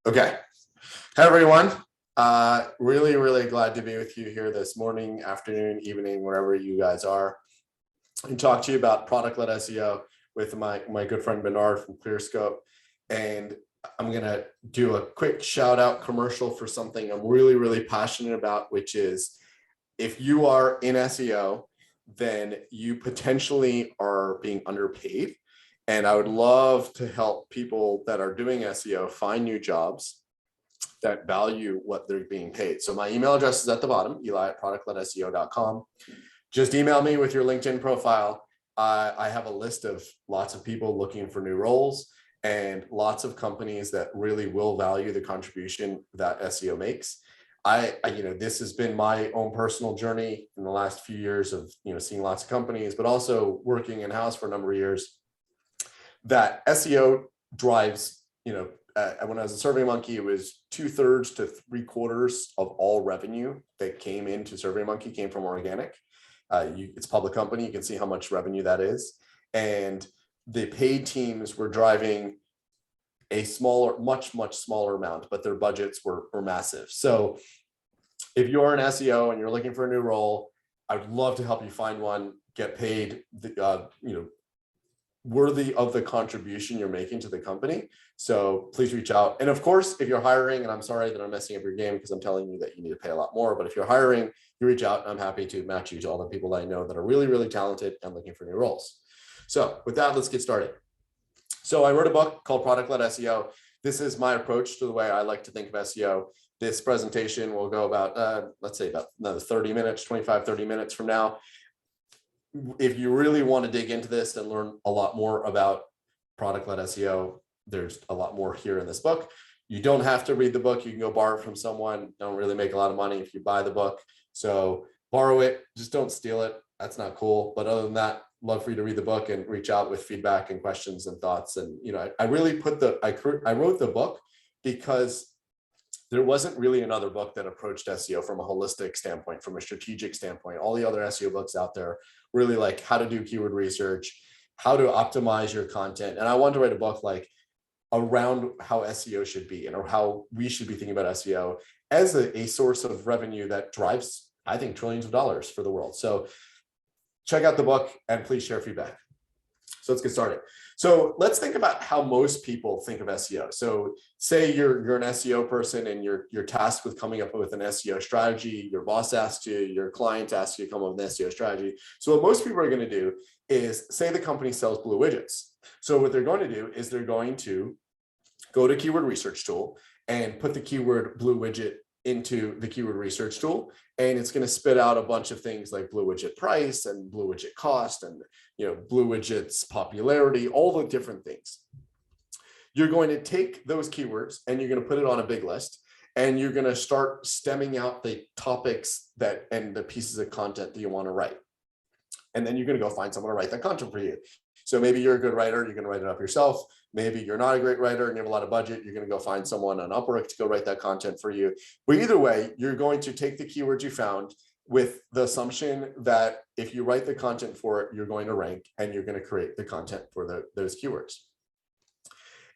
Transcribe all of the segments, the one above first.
Okay. Hi, everyone. Really glad to be with you here this morning, afternoon, evening, wherever you guys are, and talk to you about product-led SEO with my good friend Bernard from Clearscope. And I'm going to do a quick shout out commercial for something I'm really passionate about, which is if you are in SEO, then you potentially are being underpaid. And I would love to help people that are doing SEO find new jobs that value what they're being paid. So my email address is at the bottom, eli@productledseo.com. Just email me with your LinkedIn profile. I have a list of lots of people looking for new roles and lots of companies that really will value the contribution that SEO makes. This has been my own personal journey in the last few years of, seeing lots of companies, but also working in-house for a number of years, that SEO drives, when I was a SurveyMonkey, it was 2/3 to 3/4 of all revenue that came into SurveyMonkey came from organic. It's a public company. You can see how much revenue that is. And the paid teams were driving a smaller, much smaller amount, but their budgets were massive. So if you're an SEO and you're looking for a new role, I'd love to help you find one, get paid, worthy of the contribution you're making to the company. So please reach out. And of course, if you're hiring, and I'm sorry that I'm messing up your game because I'm telling you that you need to pay a lot more, but if you're hiring, you reach out, and I'm happy to match you to all the people that I know that are really talented and looking for new roles. So with that, let's get started. So I wrote a book called Product-Led SEO. This is my approach to the way I like to think of SEO. This presentation will go about, let's say about another 30 minutes, 25, 30 minutes from now. If you really want to dig into this and learn a lot more about product-led SEO, there's a lot more here in this book. You don't have to read the book. You can go borrow it from someone. Don't really make a lot of money if you buy the book. So borrow it, just don't steal it. That's not cool. But other than that, love for you to read the book and reach out with feedback and questions and thoughts. And, I wrote the book because there wasn't really another book that approached SEO from a holistic standpoint, from a strategic standpoint. All the other SEO books out there really like how to do keyword research, how to optimize your content. And I wanted to write a book like around how SEO should be and or how we should be thinking about SEO as a source of revenue that drives, I think, trillions of dollars for the world. So check out the book and please share feedback. So let's get started. So let's think about how most people think of SEO. So say you're an SEO person and you're tasked with coming up with an SEO strategy. Your boss asks you, your client asks you to come up with an SEO strategy. So what most people are going to do is, say the company sells blue widgets. So what they're going to do is they're going to go to keyword research tool and put the keyword blue widget into the keyword research tool, and it's going to spit out a bunch of things like blue widget price and blue widget cost and blue widgets popularity, all the different things. You're going to take those keywords and you're going to put it on a big list, and you're going to start stemming out the topics and the pieces of content that you want to write. And then you're going to go find someone to write that content for you. So maybe you're a good writer, you're going to write it up yourself. Maybe you're not a great writer and you have a lot of budget, you're going to go find someone on UpWork to go write that content for you. But either way, you're going to take the keywords you found with the assumption that if you write the content for it, you're going to rank and you're going to create the content for those keywords.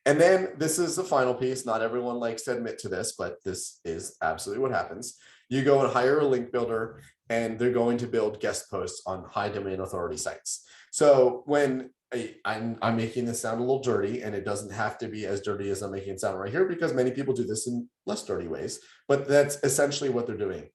And then this is the final piece. Not everyone likes to admit to this, but this is absolutely what happens. You go and hire a link builder, and they're going to build guest posts on high domain authority sites. So when I'm making this sound a little dirty, and it doesn't have to be as dirty as I'm making it sound right here, because many people do this in less dirty ways, but that's essentially what they're doing.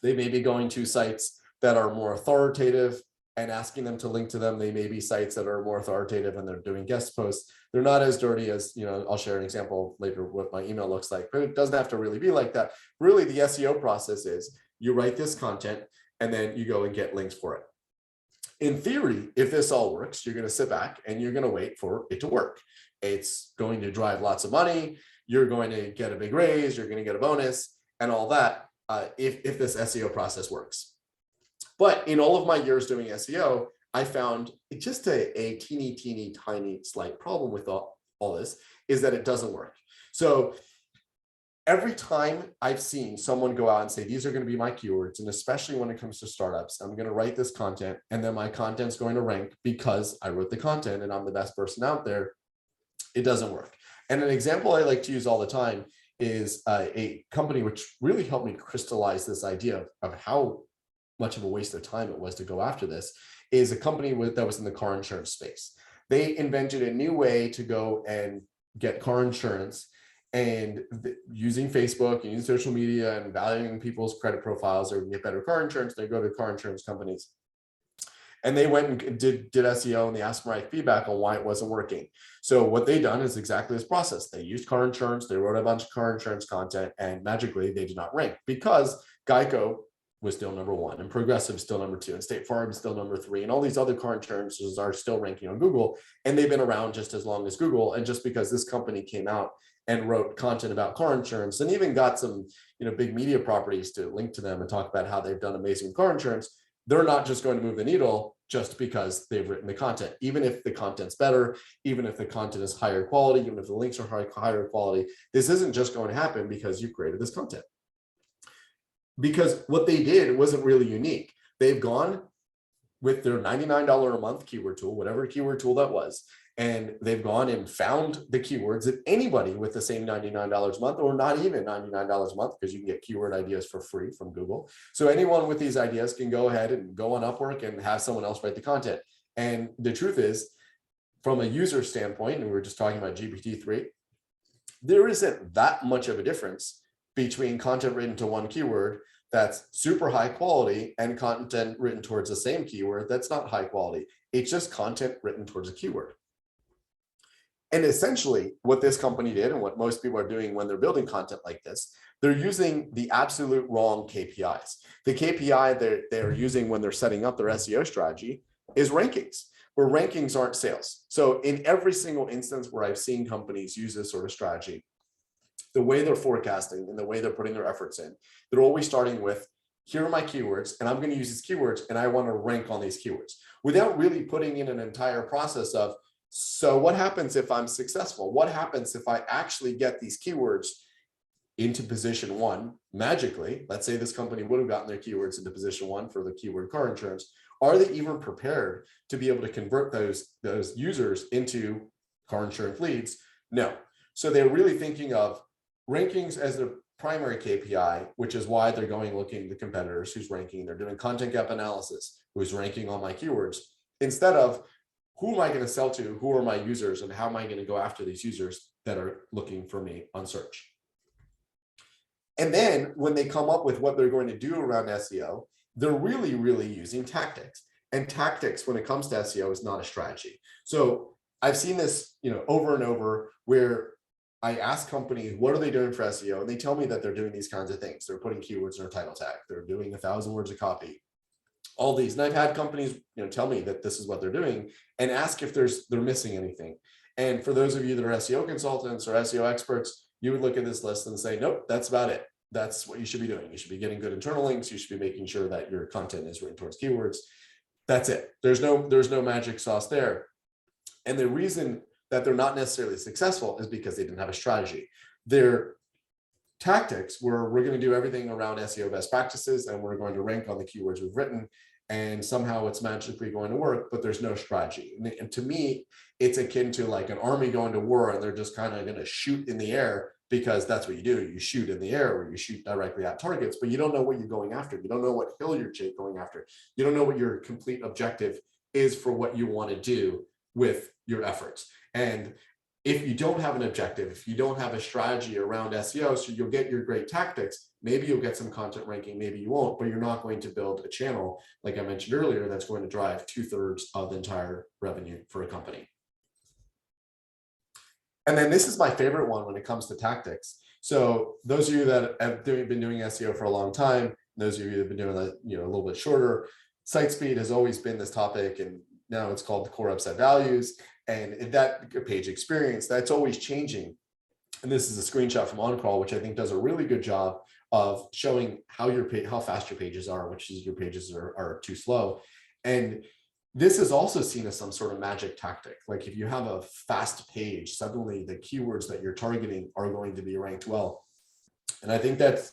They may be going to sites that are more authoritative and asking them to link to them. They may be sites that are more authoritative and they're doing guest posts. They're not as dirty as, I'll share an example later what my email looks like, but it doesn't have to really be like that. Really, the SEO process is you write this content and then you go and get links for it. In theory, if this all works, you're going to sit back and you're going to wait for it to work. It's going to drive lots of money. You're going to get a big raise. You're going to get a bonus and all that if this SEO process works. But in all of my years doing SEO, I found just a teeny tiny slight problem with all this is that it doesn't work. So every time I've seen someone go out and say, these are going to be my keywords, and especially when it comes to startups, I'm going to write this content and then my content's going to rank because I wrote the content and I'm the best person out there, it doesn't work. And an example I like to use all the time is a company which really helped me crystallize this idea of how much of a waste of time it was to go after this, is a company that was in the car insurance space. They invented a new way to go and get car insurance, and using Facebook and using social media and valuing people's credit profiles or get better car insurance, they go to car insurance companies. And they went and did SEO, and they asked for my feedback on why it wasn't working. So what they done is exactly this process. They used car insurance, they wrote a bunch of car insurance content, and magically they did not rank because Geico was still number 1, and Progressive still number 2, and State Farm is still number 3, and all these other car insurances are still ranking on Google, and they've been around just as long as Google. And just because this company came out and wrote content about car insurance, and even got some, big media properties to link to them and talk about how they've done amazing car insurance, they're not just going to move the needle just because they've written the content. Even if the content's better, even if the content is higher quality, even if the links are higher quality, this isn't just going to happen because you created this content. Because what they did wasn't really unique. They've gone with their $99 a month keyword tool, whatever keyword tool that was, and they've gone and found the keywords that anybody with the same $99 a month, or not even $99 a month, because you can get keyword ideas for free from Google. So anyone with these ideas can go ahead and go on UpWork and have someone else write the content. And the truth is, from a user standpoint, and we were just talking about GPT-3, there isn't that much of a difference between content written to one keyword that's super high quality and content written towards the same keyword that's not high quality. It's just content written towards a keyword. And essentially what this company did, and what most people are doing when they're building content like this, they're using the absolute wrong KPIs. The KPI they're using when they're setting up their SEO strategy is rankings, where rankings aren't sales. So in every single instance where I've seen companies use this sort of strategy, the way they're forecasting and the way they're putting their efforts in, they're always starting with, here are my keywords, and I'm going to use these keywords, and I want to rank on these keywords, without really putting in an entire process of, so what happens if I'm successful? What happens if I actually get these keywords into position 1 magically? Let's say this company would have gotten their keywords into position 1 for the keyword car insurance. Are they even prepared to be able to convert those users into car insurance leads? No. So they're really thinking of rankings as their primary KPI, which is why they're going looking at the competitors, who's ranking. They're doing content gap analysis, who's ranking on my keywords, instead of who am I going to sell to, who are my users, and how am I going to go after these users that are looking for me on search. And then when they come up with what they're going to do around SEO, they're really, really using tactics. And tactics, when it comes to SEO, is not a strategy. So I've seen this, over and over, where I ask companies, what are they doing for SEO? And they tell me that they're doing these kinds of things. They're putting keywords in their title tag. They're doing 1,000 words of copy, all these. And I've had companies, tell me that this is what they're doing, and ask if they're missing anything. And for those of you that are SEO consultants or SEO experts, you would look at this list and say, nope, that's about it. That's what you should be doing. You should be getting good internal links. You should be making sure that your content is written towards keywords. That's it. There's no magic sauce there. And the reason that they're not necessarily successful is because they didn't have a strategy. Their tactics were, we're going to do everything around SEO best practices, and we're going to rank on the keywords we've written, and somehow it's magically going to work, but there's no strategy. And to me, it's akin to like an army going to war, and they're just kind of going to shoot in the air, because that's what you do. You shoot in the air, or you shoot directly at targets, but you don't know what you're going after. You don't know what hill you're going after. You don't know what your complete objective is for what you want to do with your efforts. And if you don't have an objective, if you don't have a strategy around SEO, so you'll get your great tactics, maybe you'll get some content ranking, maybe you won't, but you're not going to build a channel, like I mentioned earlier, that's going to drive 2/3 of the entire revenue for a company. And then this is my favorite one when it comes to tactics. So those of you that have been doing SEO for a long time, those of you that have been doing that, a little bit shorter, site speed has always been this topic, and now it's called the core website values. And that page experience, that's always changing. And this is a screenshot from OnCrawl, which I think does a really good job of showing how fast your pages are, which is your pages are too slow. And this is also seen as some sort of magic tactic. Like if you have a fast page, suddenly the keywords that you're targeting are going to be ranked well. And I think that's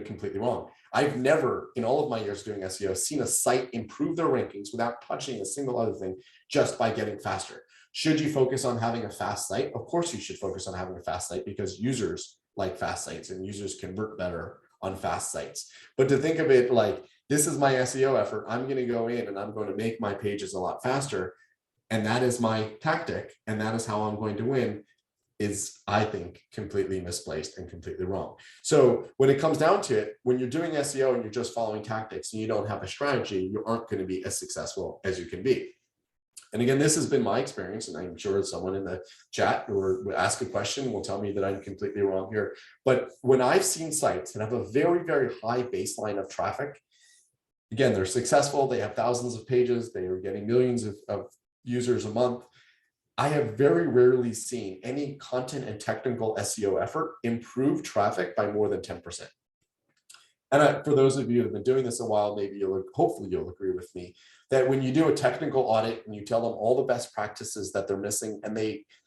completely wrong. I've never, in all of my years doing SEO, seen a site improve their rankings without touching a single other thing, just by getting faster, Should you focus on having a fast site? Of course you should focus on having a fast site because users like fast sites and users convert better on fast sites. But to think of it like, this is my SEO effort, I'm going to go in and I'm going to make my pages a lot faster. And that is my tactic. And that is how I'm going to win, is, I think, completely misplaced and completely wrong. So when it comes down to it, when you're doing SEO and you're just following tactics and you don't have a strategy, you aren't going to be as successful as you can be. And again, this has been my experience, and I'm sure someone in the chat or would ask a question will tell me that I'm completely wrong here. But when I've seen sites that have a very, very high baseline of traffic, again, they're successful, they have thousands of pages, they are getting millions of users a month. I have very rarely seen any content and technical SEO effort improve traffic by more than 10%. And for those of you that have been doing this a while, maybe hopefully you'll agree with me that when you do a technical audit and you tell them all the best practices that they're missing, and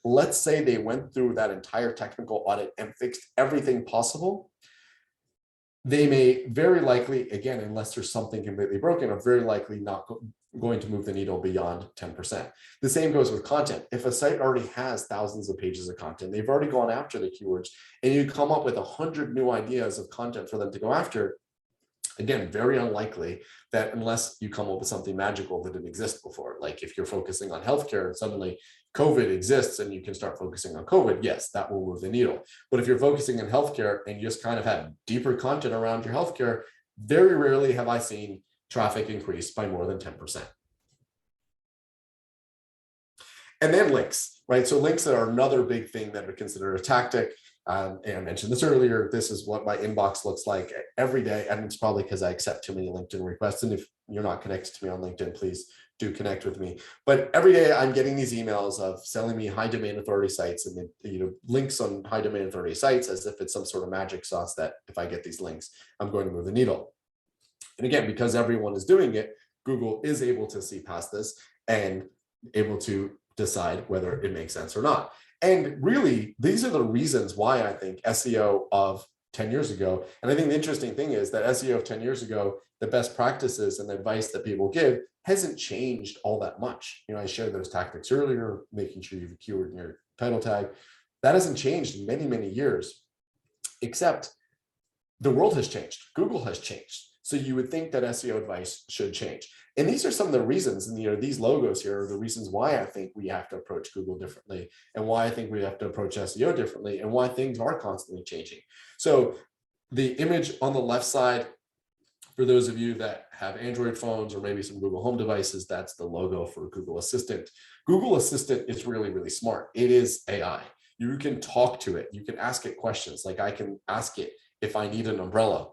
let's say they went through that entire technical audit and fixed everything possible, they may very likely, again, unless there's something completely broken, are very likely not going to move the needle beyond 10%. The same goes with content. If a site already has thousands of pages of content, they've already gone after the keywords, and you come up with 100 new ideas of content for them to go after, again, very unlikely that unless you come up with something magical that didn't exist before. Like if you're focusing on healthcare and suddenly COVID exists and you can start focusing on COVID, yes, that will move the needle. But if you're focusing on healthcare and you just kind of have deeper content around your healthcare, very rarely have I seen traffic increase by more than 10%. And then links, right? So links are another big thing that we consider a tactic. And I mentioned this earlier, this is what my inbox looks like every day. And it's probably because I accept too many LinkedIn requests. And if you're not connected to me on LinkedIn, please do connect with me. But every day I'm getting these emails of selling me high domain authority sites and links on high domain authority sites as if it's some sort of magic sauce that if I get these links, I'm going to move the needle. And again, because everyone is doing it, Google is able to see past this and able to decide whether it makes sense or not. And really, these are the reasons why I think SEO of 10 years ago, and I think the interesting thing is that SEO of 10 years ago, the best practices and the advice that people give hasn't changed all that much. I shared those tactics earlier, making sure you have a keyword in your title tag. That hasn't changed in many, many years, except the world has changed. Google has changed. So you would think that SEO advice should change. And these are some of the reasons, and these logos here are the reasons why I think we have to approach Google differently, and why I think we have to approach SEO differently, and why things are constantly changing. So the image on the left side, for those of you that have Android phones or maybe some Google Home devices, that's the logo for Google Assistant. Google Assistant is really, really smart. It is AI. You can talk to it. You can ask it questions. Like I can ask it if I need an umbrella,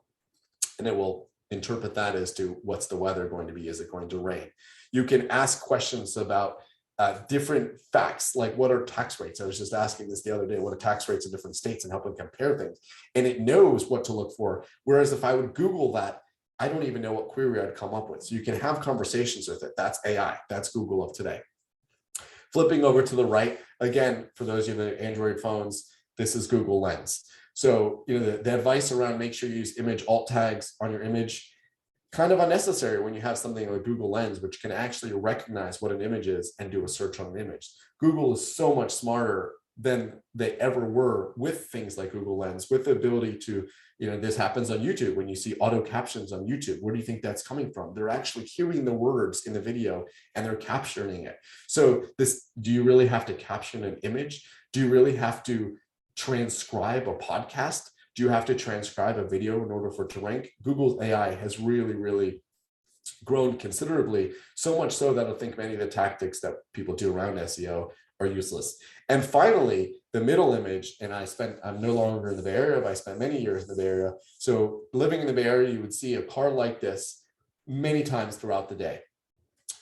and it will interpret that as to what's the weather going to be. Is it going to rain? You can ask questions about different facts, like what are tax rates? I was just asking this the other day, what are tax rates in different states, and helping compare things. And it knows what to look for. Whereas if I would Google that, I don't even know what query I'd come up with. So you can have conversations with it. That's AI. That's Google of today. Flipping over to the right, again, for those of you that have Android phones, this is Google Lens. So, the advice around make sure you use image alt tags on your image, kind of unnecessary when you have something like Google Lens, which can actually recognize what an image is and do a search on an image. Google is so much smarter than they ever were with things like Google Lens, with the ability to, this happens on YouTube. When you see auto captions on YouTube, where do you think that's coming from? They're actually hearing the words in the video and they're capturing it. So do you really have to caption an image? Do you really have to transcribe a podcast? Do you have to transcribe a video in order for it to rank? Google's AI has really, really grown considerably, so much so that I think many of the tactics that people do around SEO are useless. And finally, the middle image, and I'm no longer in the Bay Area, but I spent many years in the Bay Area. So living in the Bay Area, you would see a car like this many times throughout the day.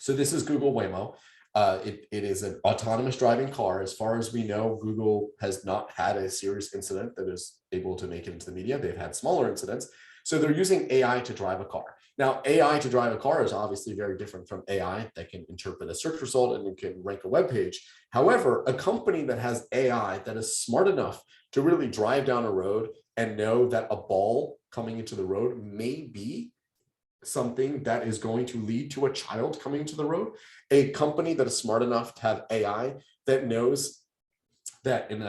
So this is Google Waymo. It is an autonomous driving car. As far as we know, Google has not had a serious incident that is able to make it into the media. They've had smaller incidents. So they're using AI to drive a car. Now, AI to drive a car is obviously very different from AI that can interpret a search result and can rank a web page. However, a company that has AI that is smart enough to really drive down a road and know that a ball coming into the road may be something that is going to lead to a child coming to the road, a company that is smart enough to have AI that knows that, and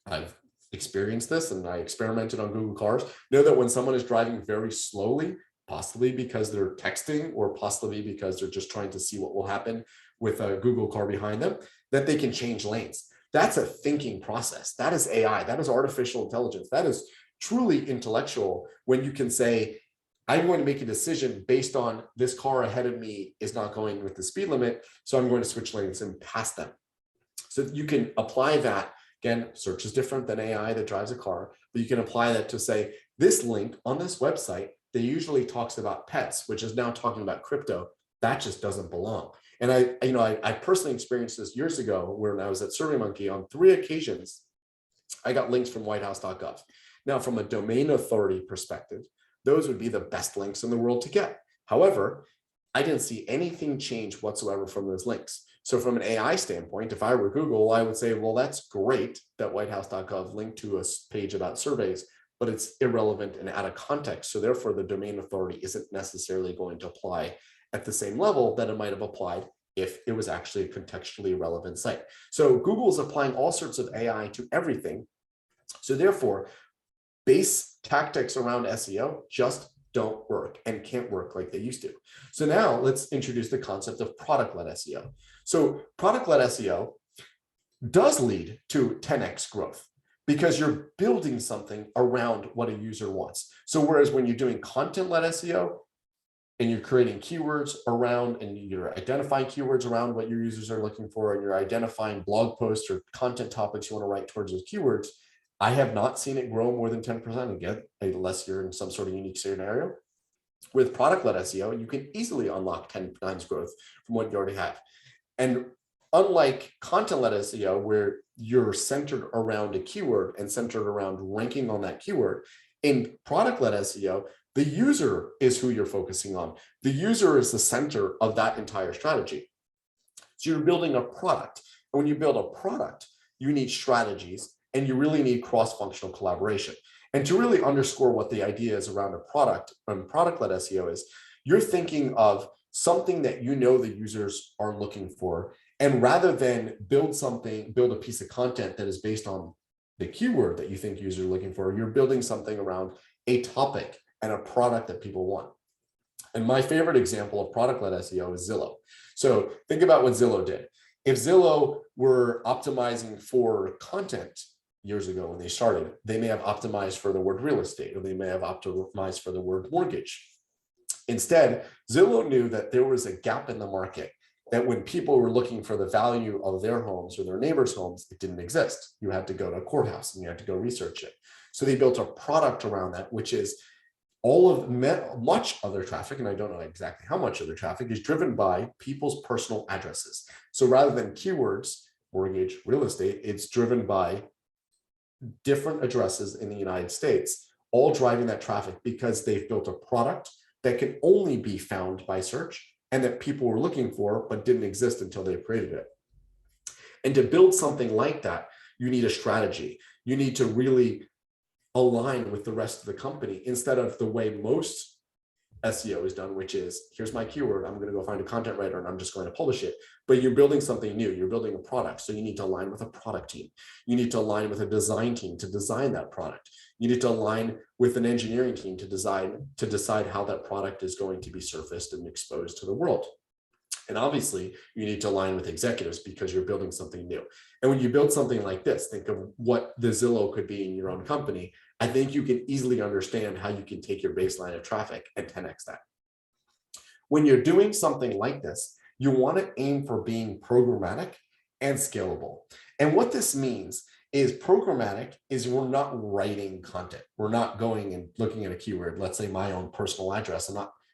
I've experienced this, and I experimented on Google cars, know that when someone is driving very slowly, possibly because they're texting or possibly because they're just trying to see what will happen with a Google car behind them, that they can change lanes. That's a thinking process. That is AI. That is artificial intelligence. That is truly intellectual when you can say, I'm going to make a decision based on this car ahead of me is not going with the speed limit, so I'm going to switch lanes and pass them. So you can apply that. Again, search is different than AI that drives a car, but you can apply that to say, this link on this website that usually talks about pets, which is now talking about crypto, that just doesn't belong. And I personally experienced this years ago when I was at SurveyMonkey. On 3 occasions, I got links from whitehouse.gov. Now, from a domain authority perspective, those would be the best links in the world to get. However, I didn't see anything change whatsoever from those links. So from an AI standpoint, if I were Google, I would say, well, that's great that whitehouse.gov linked to a page about surveys, but it's irrelevant and out of context. So therefore, the domain authority isn't necessarily going to apply at the same level that it might have applied if it was actually a contextually relevant site. So Google is applying all sorts of AI to everything. So therefore, base tactics around SEO just don't work and can't work like they used to. So now let's introduce the concept of product-led SEO. So product-led SEO does lead to 10x growth because you're building something around what a user wants. So whereas when you're doing content-led SEO and you're creating keywords around and you're identifying keywords around what your users are looking for and you're identifying blog posts or content topics you want to write towards those keywords, I have not seen it grow more than 10% again, unless you're in some sort of unique scenario. With product-led SEO, you can easily unlock 10 times growth from what you already have. And unlike content-led SEO, where you're centered around a keyword and centered around ranking on that keyword, in product-led SEO, the user is who you're focusing on. The user is the center of that entire strategy. So you're building a product. And when you build a product, you need strategies and you really need cross-functional collaboration. And to really underscore what the idea is around a product and product-led SEO is, you're thinking of something that you know the users are looking for. And rather than build a piece of content that is based on the keyword that you think users are looking for, you're building something around a topic and a product that people want. And my favorite example of product-led SEO is Zillow. So think about what Zillow did. If Zillow were optimizing for content years ago when they started, they may have optimized for the word real estate, or they may have optimized for the word mortgage. Instead, Zillow knew that there was a gap in the market, that when people were looking for the value of their homes or their neighbors' homes, it didn't exist. You had to go to a courthouse and you had to go research it. So they built a product around that, which is much other traffic, and I don't know exactly how much of the traffic, is driven by people's personal addresses. So rather than keywords, mortgage, real estate, it's driven by different addresses in the United States, all driving that traffic because they've built a product that can only be found by search and that people were looking for but didn't exist until they created it. And to build something like that, you need a strategy. You need to really align with the rest of the company instead of the way most SEO is done, which is, here's my keyword, I'm going to go find a content writer and I'm just going to publish it. But you're building something new, you're building a product. So you need to align with a product team. You need to align with a design team to design that product. You need to align with an engineering team to decide how that product is going to be surfaced and exposed to the world. And obviously, you need to align with executives because you're building something new. And when you build something like this, think of what the Zillow could be in your own company. I think you can easily understand how you can take your baseline of traffic and 10x that. When you're doing something like this, you want to aim for being programmatic and scalable. And what this means is programmatic is we're not writing content. We're not going and looking at a keyword, let's say my own personal address.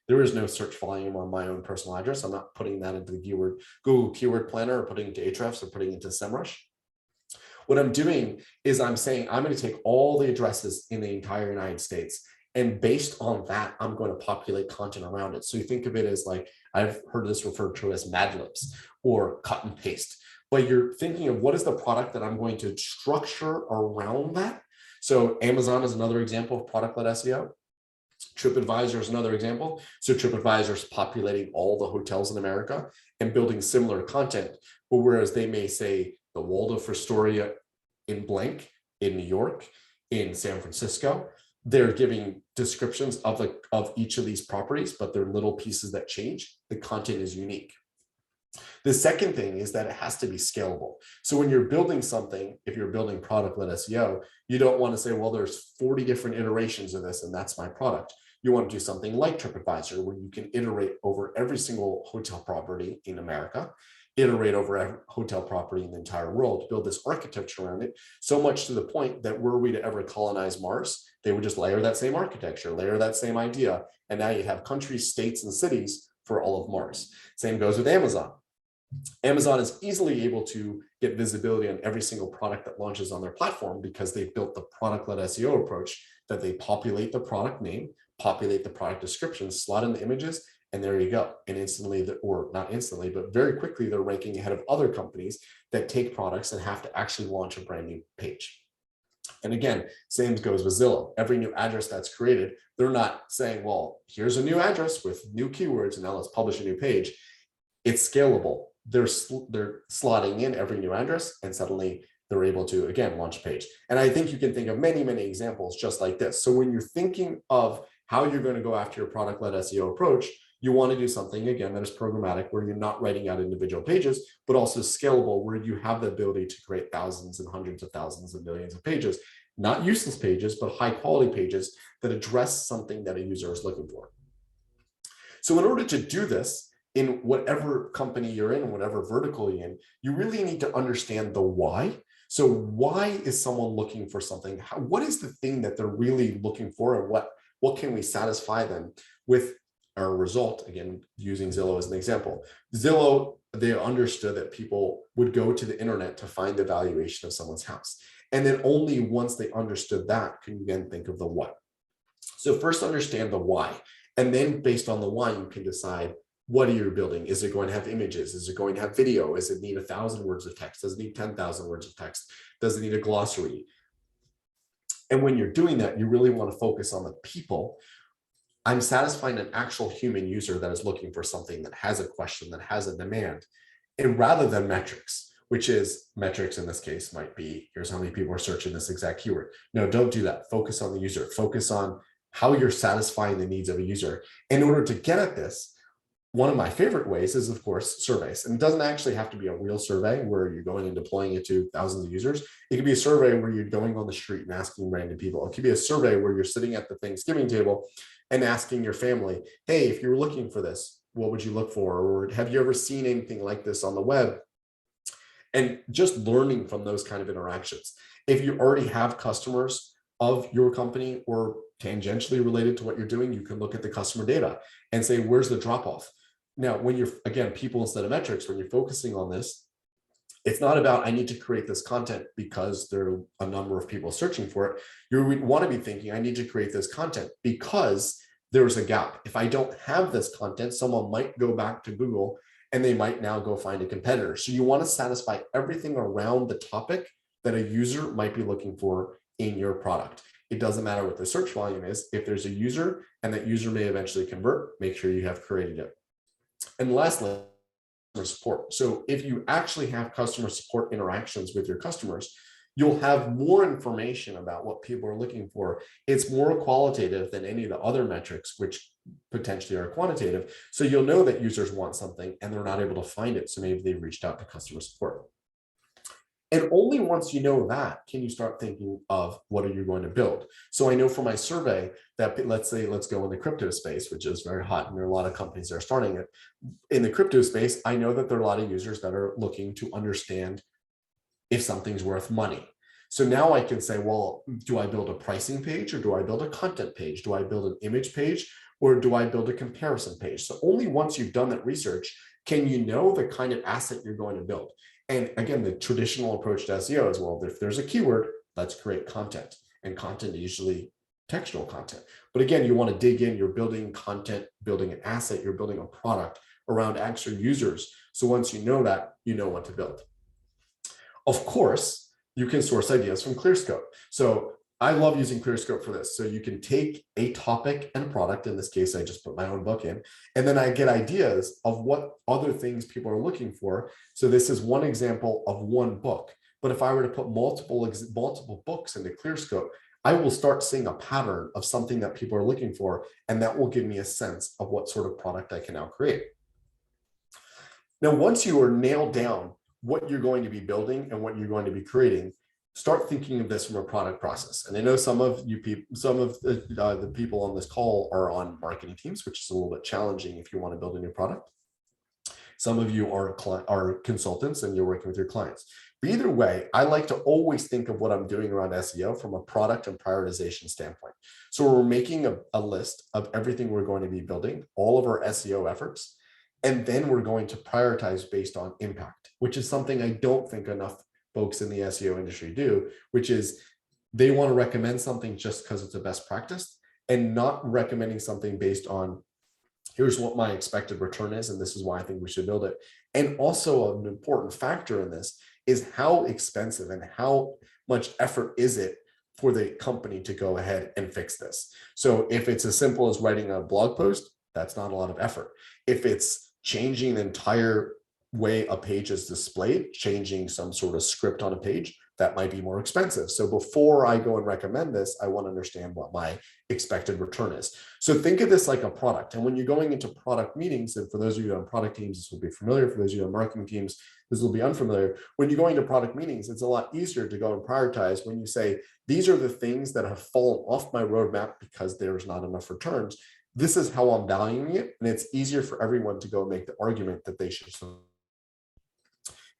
There is no search volume on my own personal address. I'm not putting that into the Google Keyword Planner or putting it into Ahrefs or putting it into SEMrush. What I'm doing is I'm saying I'm going to take all the addresses in the entire United States, and based on that, I'm going to populate content around it. So you think of it as like, I've heard this referred to as Mad Libs or cut and paste, but you're thinking of what is the product that I'm going to structure around that. So Amazon is another example of product-led SEO. TripAdvisor is another example. So TripAdvisor is populating all the hotels in America and building similar content, but whereas they may say the Waldorf Astoria in blank in New York, in San Francisco, they're giving descriptions of each of these properties, but they're little pieces that change. The content is unique. The second thing is that it has to be scalable. So when you're building something, if you're building product-led SEO, you don't want to say, well, there's 40 different iterations of this and that's my product. You want to do something like TripAdvisor, where you can iterate over every single hotel property in America, iterate over every hotel property in the entire world, build this architecture around it, so much to the point that were we to ever colonize Mars, they would just layer that same architecture, layer that same idea, and now you'd have countries, states, and cities for all of Mars. Same goes with Amazon. Amazon is easily able to get visibility on every single product that launches on their platform because they've built the product-led SEO approach that they populate the product name, populate the product description, slot in the images, and there you go. And instantly, or not instantly, but very quickly, they're ranking ahead of other companies that take products and have to actually launch a brand new page. And again, same goes with Zillow. Every new address that's created, they're not saying, well, here's a new address with new keywords, and now let's publish a new page. It's scalable. They're slotting in every new address, and suddenly they're able to, again, launch a page. And I think you can think of many, many examples just like this. So when you're thinking of how you're going to go after your product-led SEO approach, you want to do something, again, that is programmatic, where you're not writing out individual pages, but also scalable, where you have the ability to create thousands and hundreds of thousands and millions of pages, not useless pages, but high quality pages that address something that a user is looking for. So in order to do this, in whatever company you're in, whatever vertical you're in, you really need to understand the why. So why is someone looking for something? What is the thing that they're really looking for, and what can we satisfy them with our result? Again, using Zillow as an example. Zillow, they understood that people would go to the internet to find the valuation of someone's house. And then only once they understood that can you then think of the what. So first understand the why. And then based on the why, you can decide, what are you building? Is it going to have images? Is it going to have video? Does it need 1,000 words of text? Does it need 10,000 words of text? Does it need a glossary? And when you're doing that, you really want to focus on the people. I'm satisfying an actual human user that is looking for something, that has a question, that has a demand, and rather than metrics, which is metrics in this case might be, here's how many people are searching this exact keyword. No, don't do that. Focus on the user. Focus on how you're satisfying the needs of a user. In order to get at this, one of my favorite ways is, of course, surveys. And it doesn't actually have to be a real survey where you're going and deploying it to thousands of users. It could be a survey where you're going on the street and asking random people. It could be a survey where you're sitting at the Thanksgiving table and asking your family, hey, if you're looking for this, what would you look for? Or have you ever seen anything like this on the web? And just learning from those kind of interactions. If you already have customers of your company or tangentially related to what you're doing, you can look at the customer data and say, where's the drop off? Now, when you're, again, people instead of metrics, when you're focusing on this, it's not about, I need to create this content because there are a number of people searching for it. You want to be thinking, I need to create this content because there's a gap. If I don't have this content, someone might go back to Google and they might now go find a competitor. So you want to satisfy everything around the topic that a user might be looking for in your product. It doesn't matter what the search volume is. If there's a user and that user may eventually convert, make sure you have created it. And lastly, customer support. So if you actually have customer support interactions with your customers, you'll have more information about what people are looking for. It's more qualitative than any of the other metrics, which potentially are quantitative. So you'll know that users want something and they're not able to find it. So maybe they've reached out to customer support. And only once you know that can you start thinking of what are you going to build. So I know from my survey that let's go in the crypto space, which is very hot, and there are a lot of companies that are starting it. In the crypto space, I know that there are a lot of users that are looking to understand if something's worth money. So now I can say, well, do I build a pricing page or do I build a content page? Do I build an image page or do I build a comparison page? So only once you've done that research can you know the kind of asset you're going to build. And again, the traditional approach to SEO is, well, if there's a keyword, let's create content. And content is usually textual content. But again, you want to dig in, you're building content, building an asset, you're building a product around actual users. So once you know that, you know what to build. Of course, you can source ideas from Clearscope. So I love using Clearscope for this. So you can take a topic and a product. In this case, I just put my own book in, and then I get ideas of what other things people are looking for. So this is one example of one book. But if I were to put multiple books into Clearscope, I will start seeing a pattern of something that people are looking for, and that will give me a sense of what sort of product I can now create. Now, once you are nailed down what you're going to be building and what you're going to be creating, start thinking of this from a product process. And I know some of you people, some of the people on this call are on marketing teams, which is a little bit challenging if you want to build a new product. Some of you are consultants and you're working with your clients. But either way, I like to always think of what I'm doing around SEO from a product and prioritization standpoint. So we're making a list of everything we're going to be building, all of our SEO efforts, and then we're going to prioritize based on impact, which is something I don't think enough folks in the SEO industry do, which is they want to recommend something just because it's a best practice and not recommending something based on here's what my expected return is, and this is why I think we should build it. And also an important factor in this is how expensive and how much effort is it for the company to go ahead and fix this. So if it's as simple as writing a blog post, that's not a lot of effort. If it's changing the entire way a page is displayed, changing some sort of script on a page, that might be more expensive. So before I go and recommend this, I want to understand what my expected return is. So think of this like a product. And when you're going into product meetings, and for those of you on product teams, this will be familiar. For those of you on marketing teams, this will be unfamiliar. When you're going to product meetings, it's a lot easier to go and prioritize when you say, these are the things that have fallen off my roadmap because there's not enough returns. This is how I'm valuing it. And it's easier for everyone to go make the argument that they should.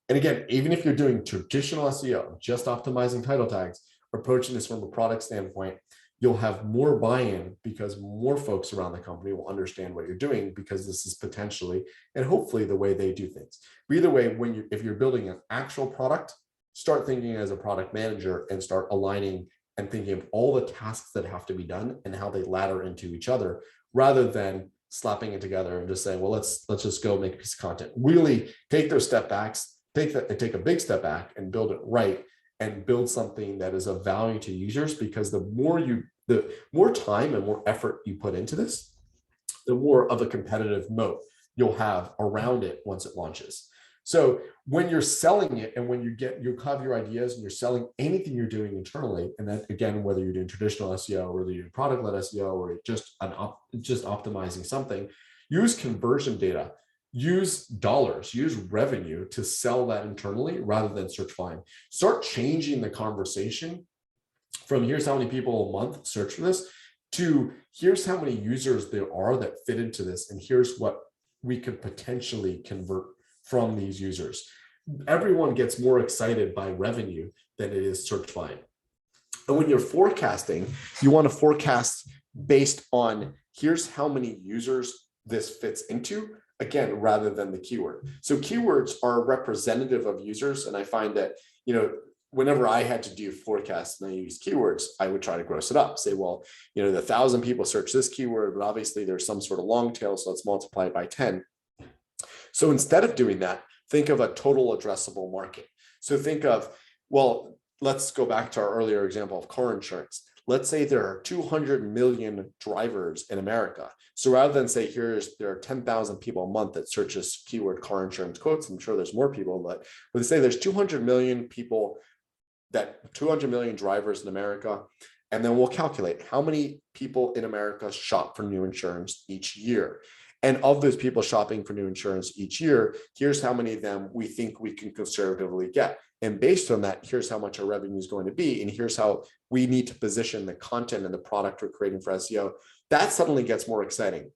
And again, even if you're doing traditional SEO, just optimizing title tags, approaching this from a product standpoint, you'll have more buy-in because more folks around the company will understand what you're doing because this is potentially and hopefully the way they do things. But either way, if you're building an actual product, start thinking as a product manager and start aligning and thinking of all the tasks that have to be done and how they ladder into each other, rather than slapping it together and just saying, well, let's just go make a piece of content. Really take those step backs. Take a big step back and build it right and build something that is of value to users, because the more time and more effort you put into this, the more of a competitive moat you'll have around it once it launches. So when you're selling it and when you have your ideas and you're selling anything you're doing internally, and then again, whether you're doing traditional SEO or whether you're doing product-led SEO or just optimizing something, use conversion data. Use dollars, use revenue to sell that internally rather than search volume. Start changing the conversation from here's how many people a month search for this to here's how many users there are that fit into this, and here's what we could potentially convert from these users. Everyone gets more excited by revenue than it is search volume. And when you're forecasting, you want to forecast based on here's how many users this fits into, again, rather than the keyword. So keywords are representative of users. And I find that, whenever I had to do forecasts and I use keywords, I would try to gross it up, say, well, the 1,000 people search this keyword, but obviously there's some sort of long tail. So let's multiply it by 10. So instead of doing that, think of a total addressable market. So think of, well, let's go back to our earlier example of car insurance. Let's say there are 200 million drivers in America. So rather than say there are 10,000 people a month that search this keyword car insurance quotes, I'm sure there's more people, but let's say there's 200 million people, 200 million drivers in America. And then we'll calculate how many people in America shop for new insurance each year. And of those people shopping for new insurance each year, here's how many of them we think we can conservatively get. And based on that, here's how much our revenue is going to be. And here's how we need to position the content and the product we're creating for SEO. That suddenly gets more exciting.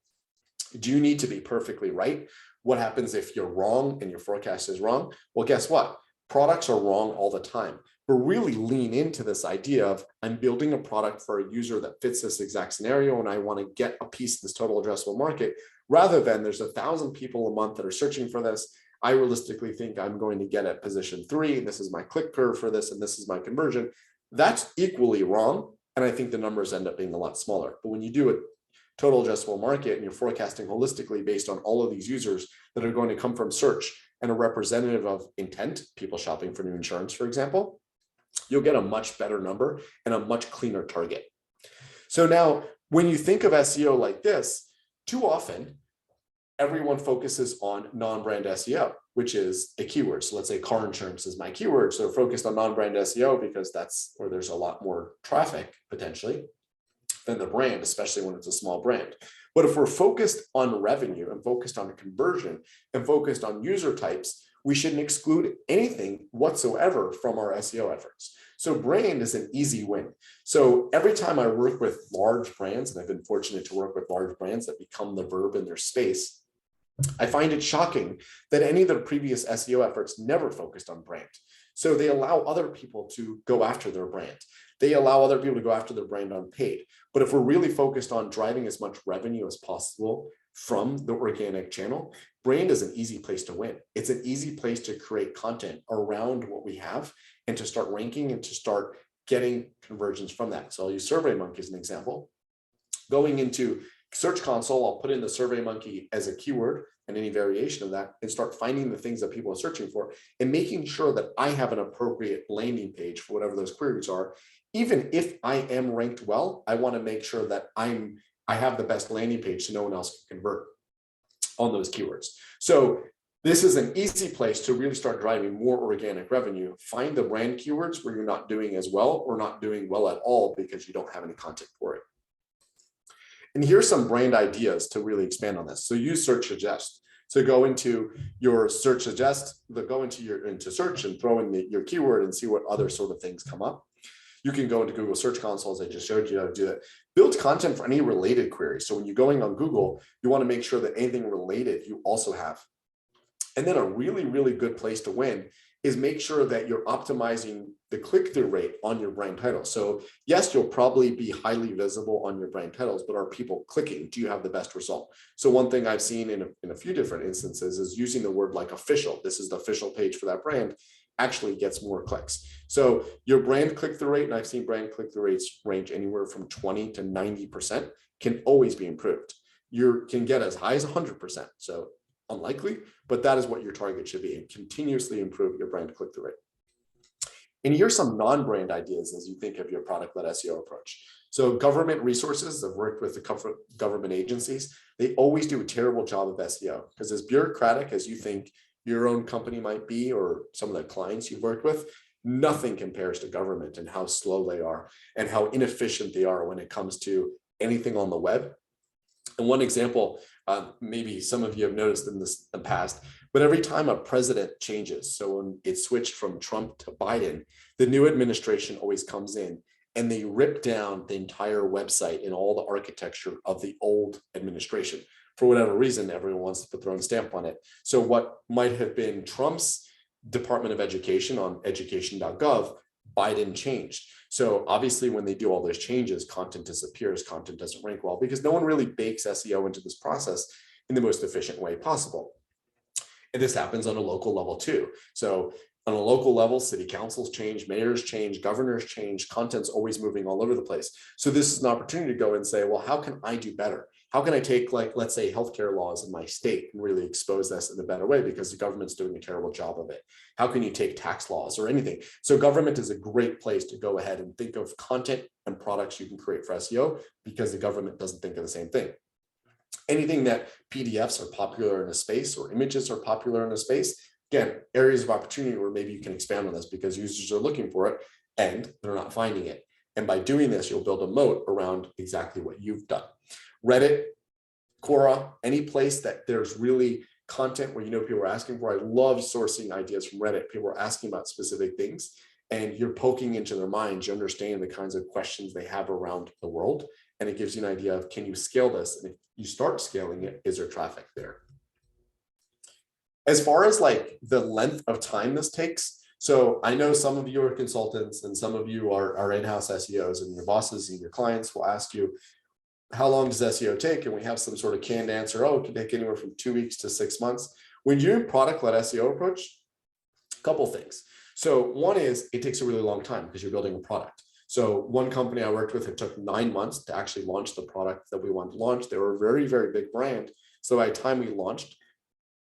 Do you need to be perfectly right? What happens if you're wrong and your forecast is wrong? Well, guess what? Products are wrong all the time. But really lean into this idea of I'm building a product for a user that fits this exact scenario, and I want to get a piece of this total addressable market, rather than there's 1,000 people a month that are searching for this. I realistically think I'm going to get at position 3. This is my click curve for this, and this is my conversion. That's equally wrong. And I think the numbers end up being a lot smaller. But when you do a total addressable market and you're forecasting holistically based on all of these users that are going to come from search and a representative of intent, people shopping for new insurance, for example, you'll get a much better number and a much cleaner target. So now, when you think of SEO like this, too often, everyone focuses on non-brand SEO, which is a keyword. So let's say car insurance is my keyword. So focused on non-brand SEO because that's where there's a lot more traffic potentially than the brand, especially when it's a small brand. But if we're focused on revenue and focused on conversion and focused on user types, we shouldn't exclude anything whatsoever from our SEO efforts. So brand is an easy win. So every time I work with large brands, and I've been fortunate to work with large brands that become the verb in their space, I find it shocking that any of their previous SEO efforts never focused on brand. So they allow other people to go after their brand. They allow other people to go after their brand unpaid. But if we're really focused on driving as much revenue as possible from the organic channel, brand is an easy place to win. It's an easy place to create content around what we have and to start ranking and to start getting conversions from that. So I'll use SurveyMonkey as an example. Going into Search Console, I'll put in the SurveyMonkey as a keyword and any variation of that and start finding the things that people are searching for and making sure that I have an appropriate landing page for whatever those queries are. Even if I am ranked well, I want to make sure that I have the best landing page so no one else can convert on those keywords. So this is an easy place to really start driving more organic revenue. Find the brand keywords where you're not doing as well or not doing well at all because you don't have any content for it. And here's some brand ideas to really expand on this. So use Search Suggest. So go into your Search Suggest, go into search and throw in your keyword and see what other sort of things come up. You can go into Google Search Console, as I just showed you how to do that. Build content for any related queries. So when you're going on Google, you want to make sure that anything related you also have. And then a really, really good place to win is make sure that you're optimizing the click-through rate on your brand title. So yes, you'll probably be highly visible on your brand titles, but are people clicking? Do you have the best result? So one thing I've seen in a few different instances is using the word like official. This is the official page for that brand, actually gets more clicks. So your brand click-through rate, and I've seen brand click-through rates range anywhere from 20 to 90%, can always be improved. You can get as high as 100%. So unlikely, but that is what your target should be, and continuously improve your brand click-through rate. And here's some non-brand ideas as you think of your product-led SEO approach. So government resources, I've worked with the government agencies, they always do a terrible job of SEO because as bureaucratic as you think your own company might be or some of the clients you've worked with, nothing compares to government and how slow they are and how inefficient they are when it comes to anything on the web. And one example, maybe some of you have noticed in the past, but every time a president changes, so when it switched from Trump to Biden, the new administration always comes in and they rip down the entire website and all the architecture of the old administration. For whatever reason, everyone wants to put their own stamp on it. So what might have been Trump's Department of Education on education.gov, Biden changed. So obviously when they do all those changes, content disappears, content doesn't rank well because no one really bakes SEO into this process in the most efficient way possible. And this happens on a local level too. So on a local level, city councils change, mayors change, governors change, content's always moving all over the place. So this is an opportunity to go and say, well, how can I do better? How can I take, like, let's say healthcare laws in my state and really expose this in a better way because the government's doing a terrible job of it? How can you take tax laws or anything? So government is a great place to go ahead and think of content and products you can create for SEO because the government doesn't think of the same thing. Anything that PDFs are popular in a space or images are popular in a space, again, areas of opportunity where maybe you can expand on this because users are looking for it and they're not finding it. And by doing this, you'll build a moat around exactly what you've done. Reddit, Quora, any place that there's really content where you know people are asking for. I love sourcing ideas from Reddit. People are asking about specific things and you're poking into their minds. You understand the kinds of questions they have around the world. And it gives you an idea of, can you scale this? And if you start scaling it, is there traffic there? As far as like the length of time this takes, so I know some of you are consultants and some of you are in-house SEOs, and your bosses and your clients will ask you, how long does SEO take? And we have some sort of canned answer. Oh, it can take anywhere from 2 weeks to 6 months. When you're in product-led SEO approach, a couple things. So one is it takes a really long time because you're building a product. So one company I worked with, it took 9 months to actually launch the product that we wanted to launch. They were a very, very big brand. So by the time we launched,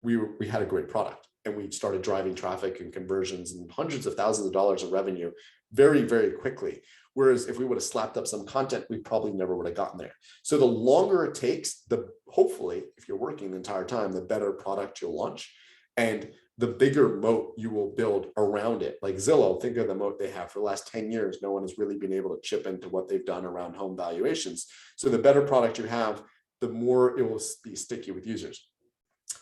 we had a great product. and we started driving traffic and conversions and hundreds of thousands of dollars of revenue very, very quickly. Whereas if we would have slapped up some content, we probably never would have gotten there. So the longer it takes, hopefully, if you're working the entire time, the better product you'll launch and the bigger moat you will build around it. Like Zillow, think of the moat they have. For the last 10 years, no one has really been able to chip into what they've done around home valuations. So the better product you have, the more it will be sticky with users.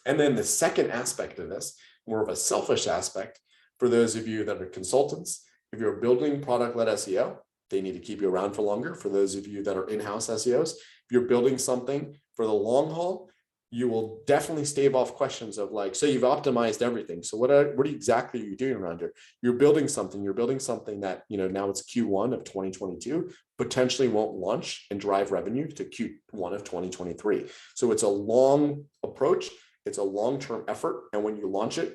And then the second aspect of this, more of a selfish aspect, for those of you that are consultants, if you're building product-led SEO, they need to keep you around for longer. For those of you that are in-house SEOs, if you're building something for the long haul, you will definitely stave off questions of like, so you've optimized everything. So what exactly are you doing around here? You're building something that, now it's Q1 of 2022, potentially won't launch and drive revenue to Q1 of 2023. So it's a long approach. It's a long-term effort. And when you launch it,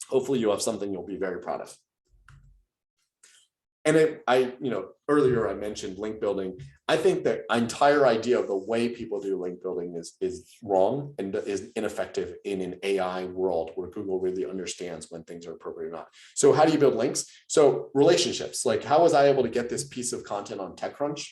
hopefully you'll have something you'll be very proud of. And earlier I mentioned link building. I think the entire idea of the way people do link building is wrong and is ineffective in an AI world where Google really understands when things are appropriate or not. So how do you build links? So relationships, like how was I able to get this piece of content on TechCrunch,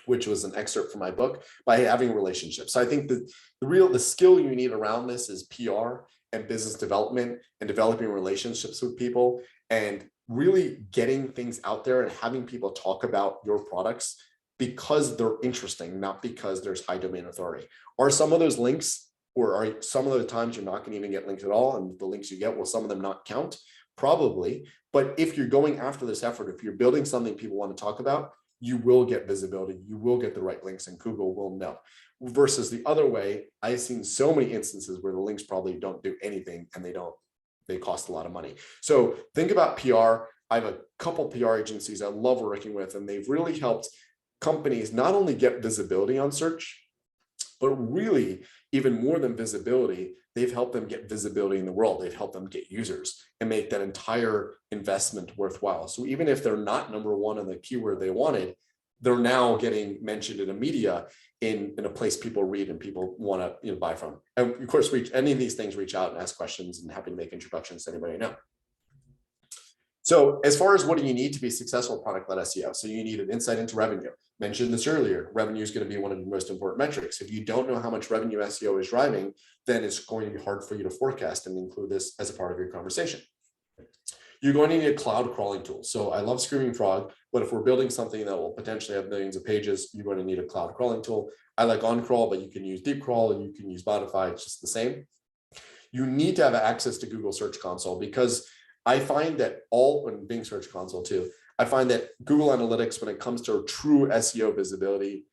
which was an excerpt from my book, by having relationships. So I think the skill you need around this is PR and business development and developing relationships with people and really getting things out there and having people talk about your products because they're interesting, not because there's high domain authority. Are some of those links, or are some of the times you're not going to even get links at all, and the links you get, will some of them not count? Probably. But if you're going after this effort, if you're building something people want to talk about, you will get visibility, you will get the right links, and Google will know. Versus the other way, I've seen so many instances where the links probably don't do anything and they cost a lot of money. So think about PR. I have a couple PR agencies I love working with, and they've really helped companies not only get visibility on search, but really even more than visibility, they've helped them get visibility in the world. They've helped them get users and make that entire investment worthwhile. So even if they're not number one on the keyword they wanted, they're now getting mentioned in the media in a place people read and people want to buy from. And of course, any of these things, reach out and ask questions, and happy to make introductions to anybody you know. So as far as what do you need to be successful in product-led SEO? So you need an insight into revenue. Mentioned this earlier, revenue is going to be one of the most important metrics. If you don't know how much revenue SEO is driving, then it's going to be hard for you to forecast and include this as a part of your conversation. You're going to need a cloud crawling tool. So I love Screaming Frog, but if we're building something that will potentially have millions of pages, you're going to need a cloud crawling tool. I like OnCrawl, but you can use Deep Crawl and you can use Spotify. It's just the same. You need to have access to Google Search Console, because I find that and Bing Search Console too, I find that Google Analytics, when it comes to true SEO visibility,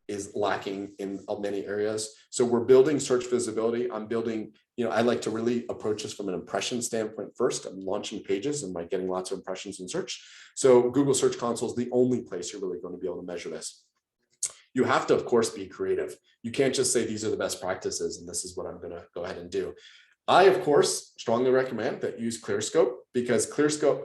is lacking in many areas. So we're building search visibility. I'm building, I like to really approach this from an impression standpoint first. I'm launching pages and getting lots of impressions in search. So Google Search Console is the only place you're really going to be able to measure this. You have to, of course, be creative. You can't just say these are the best practices and this is what I'm going to go ahead and do. I, of course, strongly recommend that you use Clearscope, because Clearscope,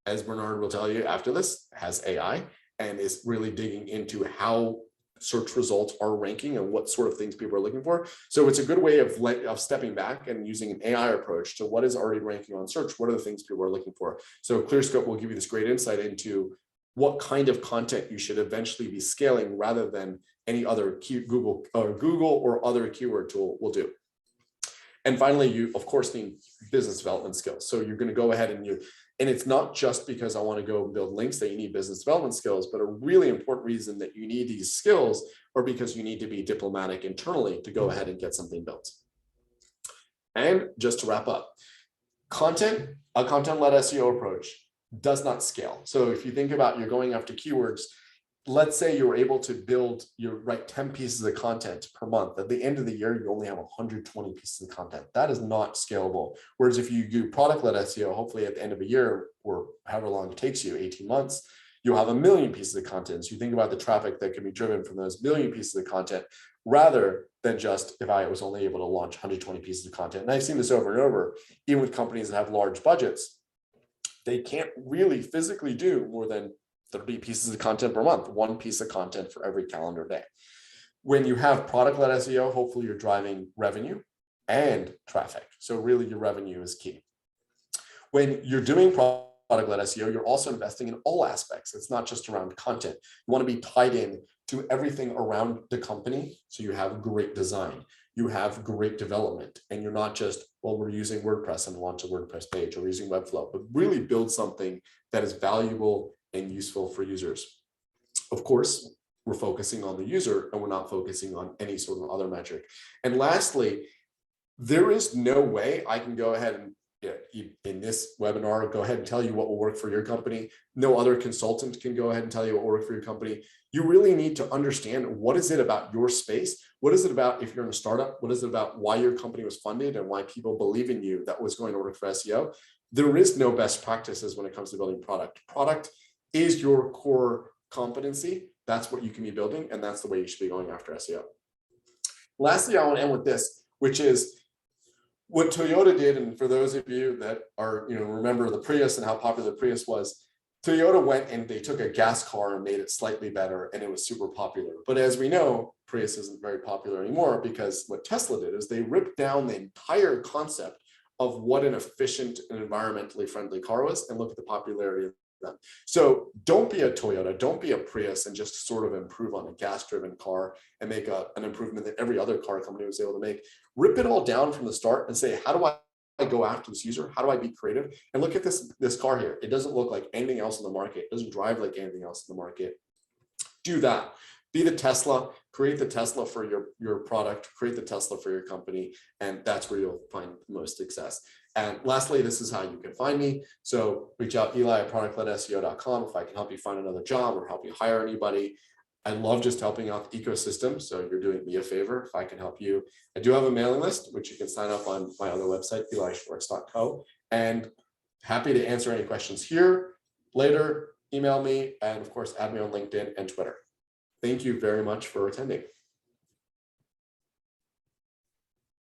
as Bernard will tell you after this, has AI and is really digging into how search results are ranking and what sort of things people are looking for. So it's a good way of stepping back and using an AI approach to what is already ranking on search. What are the things people are looking for? So Clearscope will give you this great insight into what kind of content you should eventually be scaling, rather than any other Google or other keyword tool will do. And finally, you, of course, need business development skills. So you're going to go ahead and it's not just because I want to go build links that you need business development skills, but a really important reason that you need these skills are because you need to be diplomatic internally to go ahead and get something built. And just to wrap up, a content-led SEO approach does not scale. So if you think about you're going after keywords, let's say you're able to write 10 pieces of content per month. At the end of the year, you only have 120 pieces of content. That is not scalable. Whereas if you do product-led SEO, hopefully at the end of a year, or however long it takes you, 18 months, you'll have 1 million pieces of content. So you think about the traffic that can be driven from those 1 million pieces of content, rather than just if I was only able to launch 120 pieces of content. And I've seen this over and over, even with companies that have large budgets, they can't really physically do more than 30 pieces of content per month, 1 piece of content for every calendar day. When you have product-led SEO, hopefully you're driving revenue and traffic. So really your revenue is key. When you're doing product-led SEO, you're also investing in all aspects. It's not just around content. You want to be tied in to everything around the company. So you have great design, you have great development, and you're not just, well, we're using WordPress and launch a WordPress page, or we're using Webflow, but really build something that is valuable and useful for users. Of course, we're focusing on the user and we're not focusing on any sort of other metric. And lastly, there is no way I can go ahead and in this webinar, go ahead and tell you what will work for your company. No other consultant can go ahead and tell you what will work for your company. You really need to understand, what is it about your space? What is it about, if you're in a startup, what is it about why your company was funded and why people believe in you that was going to work for SEO? There is no best practices when it comes to building product. Product is your core competency. That's what you can be building, and that's the way you should be going after SEO. Lastly, I want to end with this, which is what Toyota did. And for those of you that are, remember the Prius and how popular the Prius was, Toyota went and they took a gas car and made it slightly better, and it was super popular. But as we know, Prius isn't very popular anymore, because what Tesla did is they ripped down the entire concept of what an efficient and environmentally friendly car was, and look at the popularity of them. So don't be a Toyota, don't be a Prius and just sort of improve on a gas-driven car and make an improvement that every other car company was able to make. Rip it all down from the start and say, how do I go after this user? How do I be creative? And look at this car here. It doesn't look like anything else in the market. It doesn't drive like anything else in the market. Do that. Be the Tesla, create the Tesla for your product, create the Tesla for your company, and that's where you'll find the most success. And lastly, this is how you can find me. So reach out, Eli at product-ledseo.com, if I can help you find another job or help you hire anybody. I love just helping out the ecosystem. So you're doing me a favor if I can help you. I do have a mailing list, which you can sign up on my other website, elischwartz.co, and happy to answer any questions here. Later, email me, and of course, add me on LinkedIn and Twitter. Thank you very much for attending.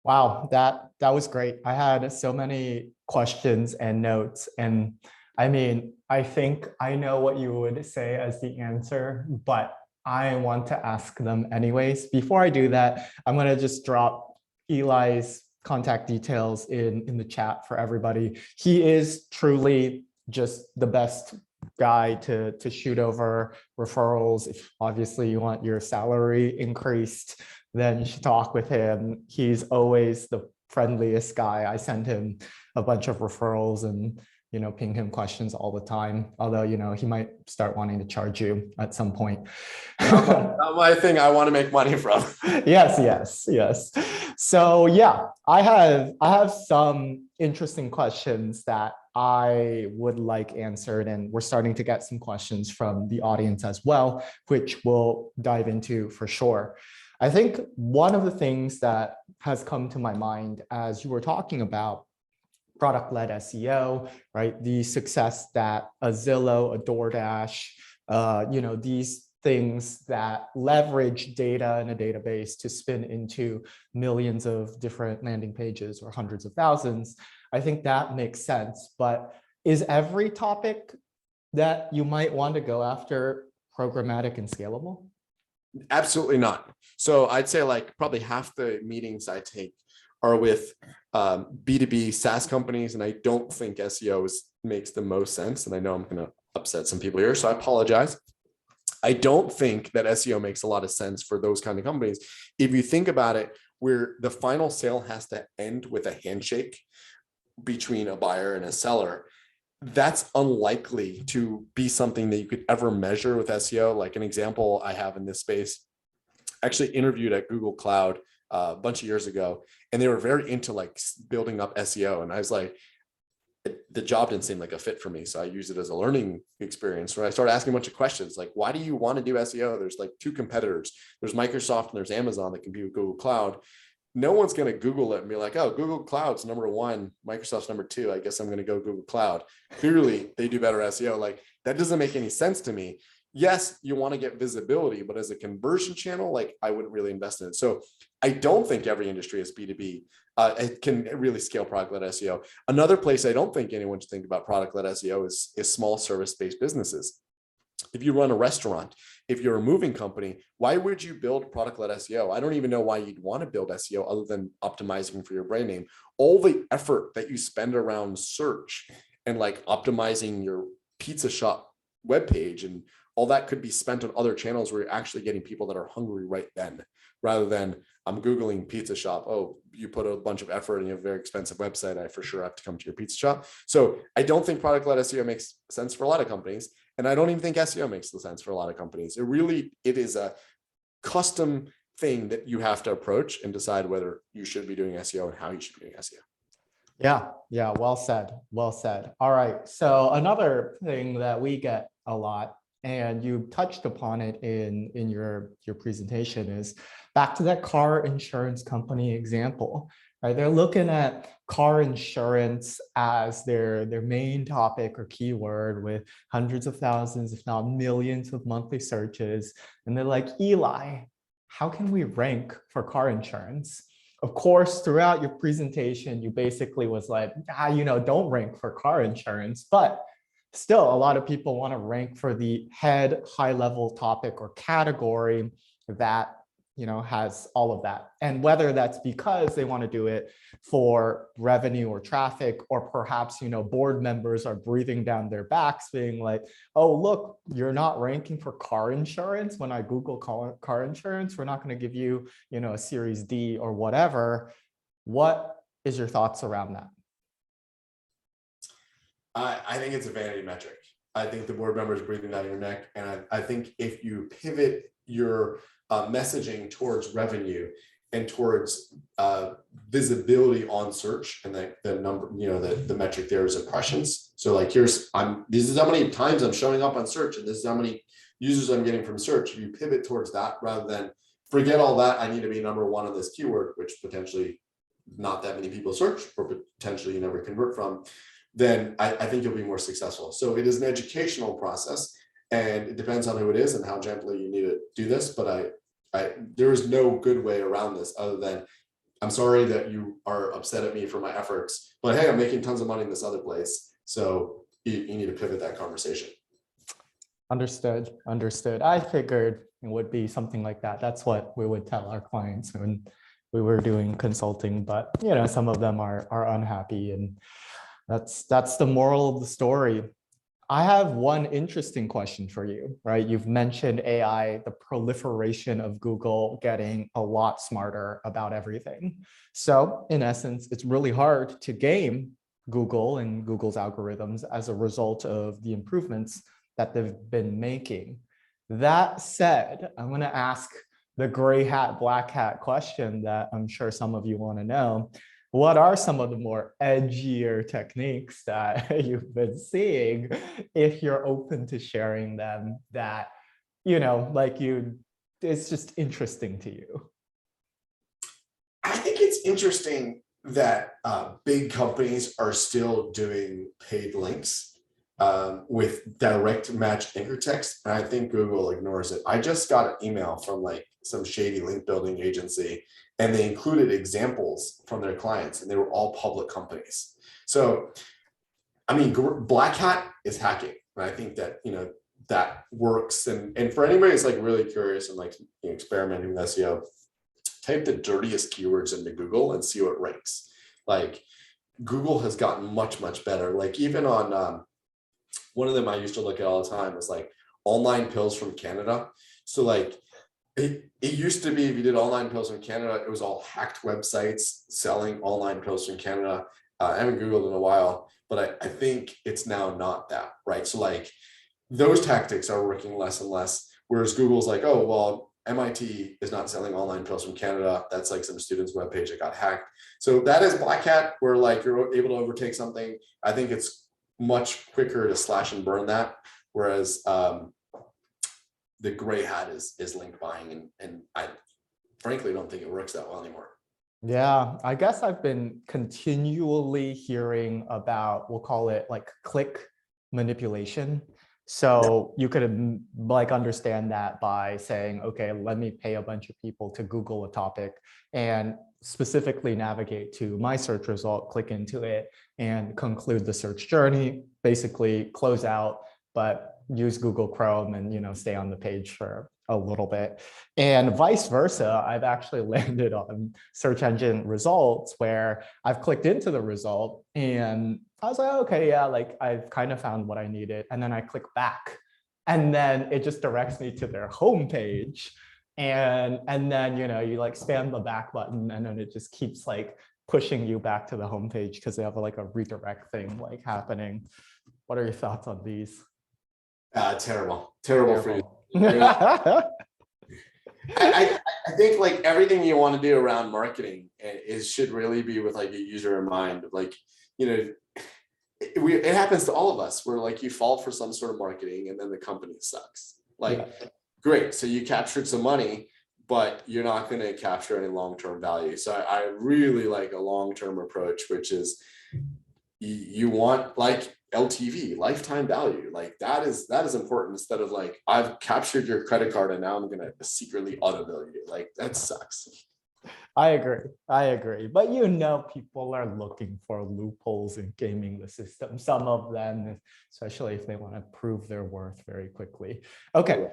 Wow, that was great. I had so many questions and notes, and I mean, I think I know what you would say as the answer, but I want to ask them anyways. Before I do that, I'm going to just drop Eli's contact details in the chat for everybody. He is truly just the best guy to shoot over referrals. If obviously you want your salary increased, then you should talk with him. He's always the friendliest guy. I send him a bunch of referrals and ping him questions all the time. Although, he might start wanting to charge you at some point. Not my thing. I want to make money from. Yes. So yeah, I have some interesting questions that I would like answered, and we're starting to get some questions from the audience as well, which we'll dive into for sure. I think one of the things that has come to my mind as you were talking about product-led SEO, right? The success that a Zillow, a DoorDash, these things that leverage data in a database to spin into millions of different landing pages or hundreds of thousands. I think that makes sense. But is every topic that you might want to go after programmatic and scalable? Absolutely not. So I'd say like probably half the meetings I take are with B2B SaaS companies, and I don't think SEO makes the most sense. And I know I'm going to upset some people here, so I apologize. I don't think that SEO makes a lot of sense for those kind of companies. If you think about it, where the final sale has to end with a handshake between a buyer and a seller, that's unlikely to be something that you could ever measure with SEO. Like an example I have in this space, actually interviewed at Google Cloud a bunch of years ago, and they were very into like building up SEO. And I was like, the job didn't seem like a fit for me. So I used it as a learning experience where I started asking a bunch of questions like, why do you want to do SEO? There's like two competitors. There's Microsoft and there's Amazon that compete with Google Cloud. No one's going to Google it and be like, oh, Google Cloud's #1, Microsoft's #2. I guess I'm going to go Google Cloud. Clearly, they do better SEO. Like, that doesn't make any sense to me. Yes, you want to get visibility, but as a conversion channel, like, I wouldn't really invest in it. So I don't think every industry is B2B. It can really scale product-led SEO. Another place I don't think anyone should think about product-led SEO is small service-based businesses. If you run a restaurant if you're a moving company, why would you build product-led SEO? I don't even know why you'd want to build SEO other than optimizing for your brand name. All the effort that you spend around search and like optimizing your pizza shop webpage and all that could be spent on other channels where you're actually getting people that are hungry right then, rather than I'm Googling pizza shop. Oh, you put a bunch of effort in a very expensive website. I for sure have to come to your pizza shop. So I don't think product-led SEO makes sense for a lot of companies. And I don't even think SEO makes sense for a lot of companies. It is a custom thing that you have to approach and decide whether you should be doing SEO and how you should be doing SEO. Yeah, well said, well said. All right, so another thing that we get a lot, and you touched upon it in your presentation, is back to that car insurance company example, right? They're looking at car insurance as their main topic or keyword with hundreds of thousands, if not millions of monthly searches. And they're like, Eli, how can we rank for car insurance? Of course, throughout your presentation, you basically was like, don't rank for car insurance, but still a lot of people want to rank for the head high level topic or category that has all of that. And whether that's because they want to do it for revenue or traffic, or perhaps board members are breathing down their backs being like, oh look, you're not ranking for car insurance. When I Google car insurance, we're not going to give you a series D or whatever. What is your thoughts around that? I think it's a vanity metric. I think the board members breathing down your neck. And I think if you pivot your messaging towards revenue and towards visibility on search, and the number, the metric there is impressions. So like, this is how many times I'm showing up on search, and this is how many users I'm getting from search. If you pivot towards that, rather than forget all that, I need to be number one on this keyword, which potentially not that many people search, or potentially you never convert from, then I think you'll be more successful. So it is an educational process, and it depends on who it is and how gently you need to do this. But there is no good way around this other than, I'm sorry that you are upset at me for my efforts, but hey, I'm making tons of money in this other place. So you need to pivot that conversation. Understood. I figured it would be something like that. That's what we would tell our clients when we were doing consulting, but some of them are unhappy, and that's the moral of the story. I have one interesting question for you, right? You've mentioned AI, the proliferation of Google getting a lot smarter about everything. So in essence, it's really hard to game Google and Google's algorithms as a result of the improvements that they've been making. That said, I'm going to ask the gray hat, black hat question that I'm sure some of you want to know. What are some of the more edgier techniques that you've been seeing, if you're open to sharing them, that, it's just interesting to you? I think it's interesting that big companies are still doing paid links with direct match anchor text. And I think Google ignores it. I just got an email from like some shady link building agency, and they included examples from their clients, and they were all public companies. So, I mean, black hat is hacking. And I think that, that works. And for anybody who's like really curious and like experimenting with SEO, type the dirtiest keywords into Google and see what ranks. Like, Google has gotten much, much better. Like, even on one of them I used to look at all the time was like online pills from Canada. So like, it used to be, if you did online pills from Canada, it was all hacked websites selling online pills from Canada. I haven't Googled in a while, but I think it's now not that, right? So like, those tactics are working less and less, whereas Google's like, oh, well, MIT is not selling online pills from Canada. That's like some student's webpage that got hacked. So that is black hat, where like you're able to overtake something. I think it's much quicker to slash and burn that, whereas the gray hat is link buying, and I frankly don't think it works that well anymore. Yeah, I guess I've been continually hearing about, we'll call it like click manipulation. So you could like understand that by saying, okay, let me pay a bunch of people to Google a topic and specifically navigate to my search result, click into it and conclude the search journey, basically close out. But use Google Chrome and, stay on the page for a little bit. And vice versa, I've actually landed on search engine results where I've clicked into the result and I was like, okay, yeah, like I've kind of found what I needed. And then I click back and then it just directs me to their homepage. And then, you like spam the back button and then it just keeps like pushing you back to the homepage because they have like a redirect thing like happening. What are your thoughts on these? Terrible for you. I think like everything you want to do around marketing should really be with like a user in mind. Like, it happens to all of us where like you fall for some sort of marketing and then the company sucks. Like, great. So you captured some money, but you're not going to capture any long-term value. So I really like a long-term approach, which is you want like LTV, lifetime value. Like that is important instead of like, I've captured your credit card and now I'm going to secretly auto bill you. Like that sucks. I agree. But people are looking for loopholes in gaming the system. Some of them, especially if they want to prove their worth very quickly. Okay,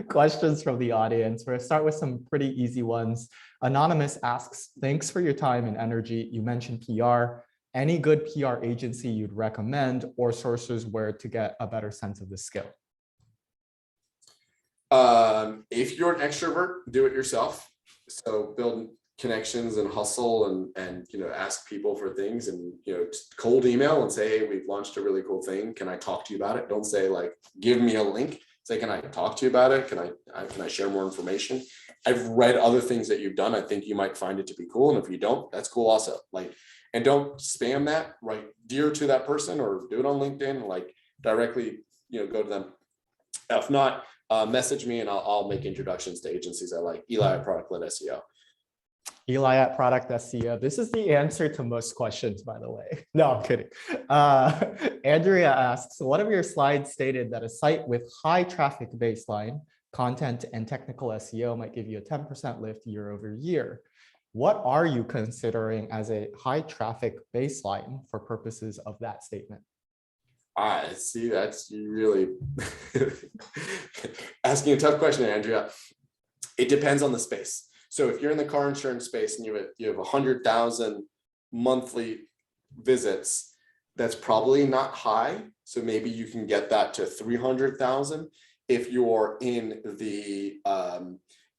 questions from the audience. We're going to start with some pretty easy ones. Anonymous asks, thanks for your time and energy. You mentioned PR. Any good PR agency you'd recommend or sources where to get a better sense of the skill? If you're an extrovert, do it yourself. So build connections and hustle and ask people for things and cold email and say, hey, we've launched a really cool thing. Can I talk to you about it? Don't say like, give me a link. Say, can I talk to you about it? Can I share more information? I've read other things that you've done. I think you might find it to be cool. And if you don't, that's cool also. Like, and don't spam that, right? Dear to that person or do it on LinkedIn, like directly, go to them. If not, message me and I'll make introductions to agencies I like. Eli at Product-Led SEO. Eli at Product SEO. This is the answer to most questions, by the way. No, I'm kidding. Andrea asks, one of your slides stated that a site with high traffic baseline, content, and technical SEO might give you a 10% lift year over year. What are you considering as a high traffic baseline for purposes of that statement? I see, that's really asking a tough question, Andrea. It depends on the space. So if you're in the car insurance space and you have 100,000 monthly visits, that's probably not high. So maybe you can get that to 300,000. If you're in the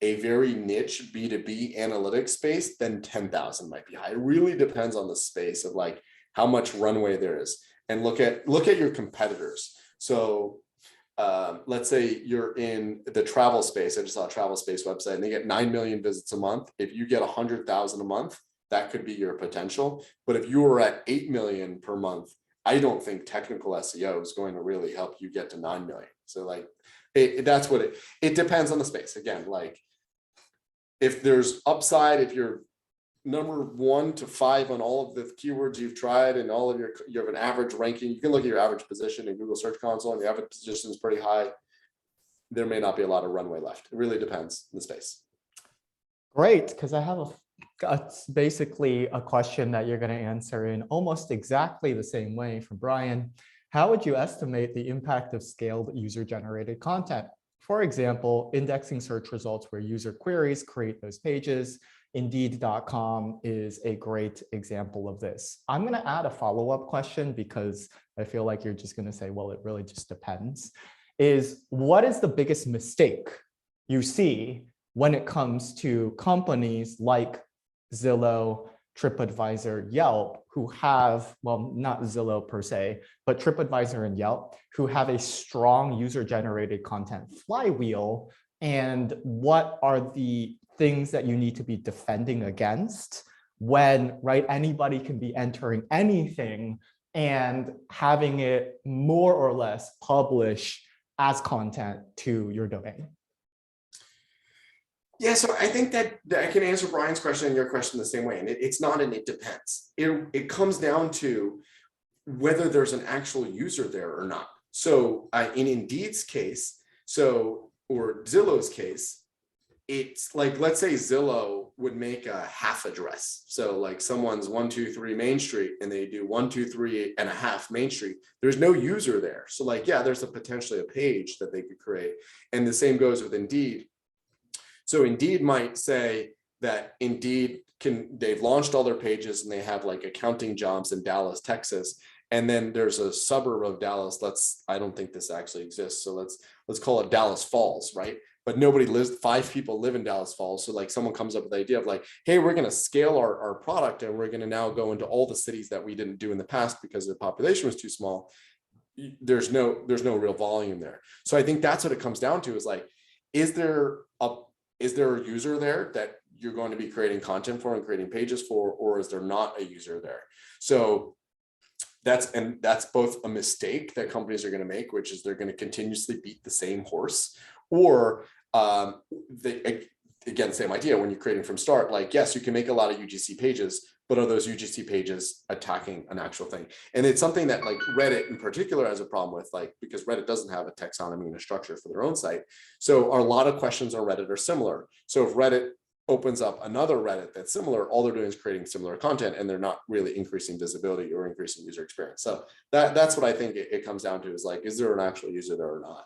a very niche B2B analytics space, then 10,000 might be high. It really depends on the space of like how much runway there is. And look at your competitors. So let's say you're in the travel space. I just saw a travel space website and they get 9 million visits a month. If you get 100,000 a month, that could be your potential. But if you were at 8 million per month, I don't think technical SEO is going to really help you get to 9 million. So like that's what it depends on the space. Again, like if there's upside, if you're number 1 to 5 on all of the keywords you've tried and all of you have an average ranking, you can look at your average position in Google Search Console and the average position is pretty high. There may not be a lot of runway left. It really depends on the space. Great, because I have basically a question that you're going to answer in almost exactly the same way from Brian. How would you estimate the impact of scaled user-generated content? For example, indexing search results where user queries create those pages. Indeed.com is a great example of this. I'm going to add a follow-up question because I feel like you're just going to say, well, it really just depends. What is the biggest mistake you see when it comes to companies like Zillow, TripAdvisor, Yelp, who have, well, not Zillow per se, but TripAdvisor and Yelp, who have a strong user-generated content flywheel? And what are the things that you need to be defending against when, right, anybody can be entering anything and having it more or less publish as content to your domain? Yeah, so I think that I can answer Brian's question and your question the same way. And it's not an it depends. It comes down to whether there's an actual user there or not. So in Indeed's case, or Zillow's case, it's like, let's say Zillow would make a half address. So like someone's 123 Main Street and they do 123 and a half Main Street. There's no user there. So like, yeah, there's potentially a page that they could create. And the same goes with Indeed. So Indeed might say that they've launched all their pages and they have like accounting jobs in Dallas, Texas. And then there's a suburb of Dallas. I don't think this actually exists. So let's call it Dallas Falls, right? But nobody lives, 5 people live in Dallas Falls. So like someone comes up with the idea of like, hey, we're going to scale our product and we're going to now go into all the cities that we didn't do in the past because the population was too small. There's no real volume there. So I think that's what it comes down to is like, is there a user there that you're going to be creating content for and creating pages for, or is there not a user there? So that's both a mistake that companies are going to make, which is they're going to continuously beat the same horse, or again, same idea when you're creating from start, like, yes, you can make a lot of UGC pages, but are those UGC pages attacking an actual thing? And it's something that like Reddit in particular has a problem with, like, because Reddit doesn't have a taxonomy and a structure for their own site. So a lot of questions on Reddit are similar. So if Reddit opens up another Reddit that's similar, all they're doing is creating similar content and they're not really increasing visibility or increasing user experience. So that's what I think it comes down to is like, is there an actual user there or not?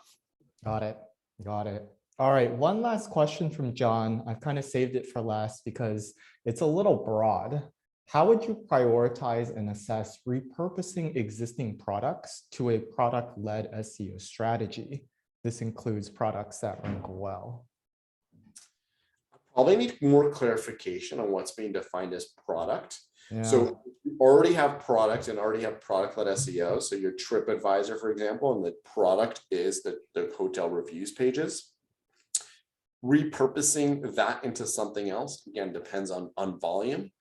Got it. Got it. All right. One last question from John. I've kind of saved it for last because it's a little broad. How would you prioritize and assess repurposing existing products to a product-led SEO strategy? This includes products that rank well. Probably need more clarification on what's being defined as product. Yeah. So you already have product and already have product-led SEO. So your TripAdvisor, for example, and the product is the hotel reviews pages. Repurposing that into something else, again, depends on volume.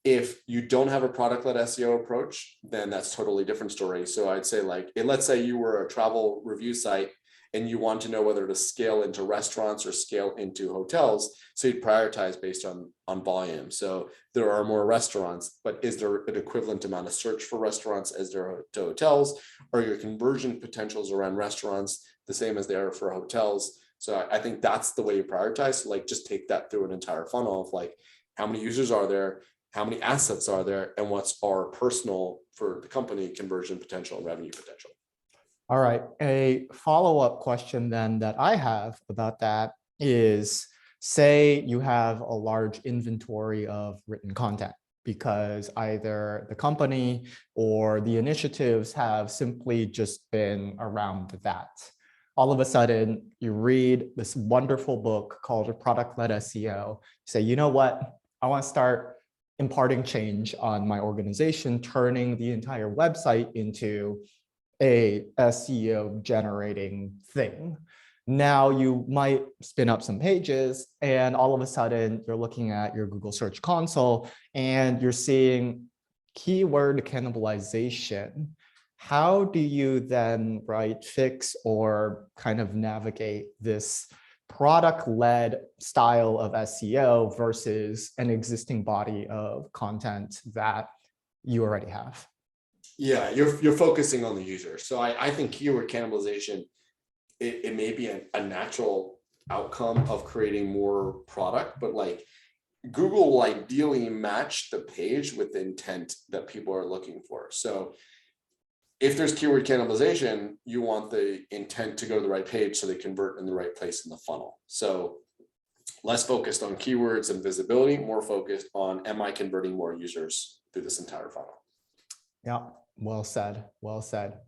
If you don't have a product-led SEO approach, then that's totally different story. So I'd say like, let's say you were a travel review site and you want to know whether to scale into restaurants or scale into hotels. So you'd prioritize based on volume. So there are more restaurants, but is there an equivalent amount of search for restaurants as there are to hotels? Are your conversion potentials around restaurants the same as they are for hotels? So I think that's the way you prioritize. So like, just take that through an entire funnel of like, how many users are there? How many assets are there? And what's our personal, for the company, conversion potential and revenue potential? All right. A follow-up question then that I have about that is, say you have a large inventory of written content because either the company or the initiatives have simply just been around that. All of a sudden, you read this wonderful book called Product-Led SEO. You say, you know what? I want to start imparting change on my organization, turning the entire website into a SEO generating thing. Now you might spin up some pages and all of a sudden you're looking at your Google Search Console and you're seeing keyword cannibalization. How do you then fix or kind of navigate this product-led style of SEO versus an existing body of content that you already have? Yeah, you're focusing on the user. So I think keyword cannibalization, it may be a natural outcome of creating more product, but like Google will ideally match the page with the intent that people are looking for. So if there's keyword cannibalization, you want the intent to go to the right page so they convert in the right place in the funnel. So less focused on keywords and visibility, more focused on, am I converting more users through this entire funnel? Yeah, well said, well said.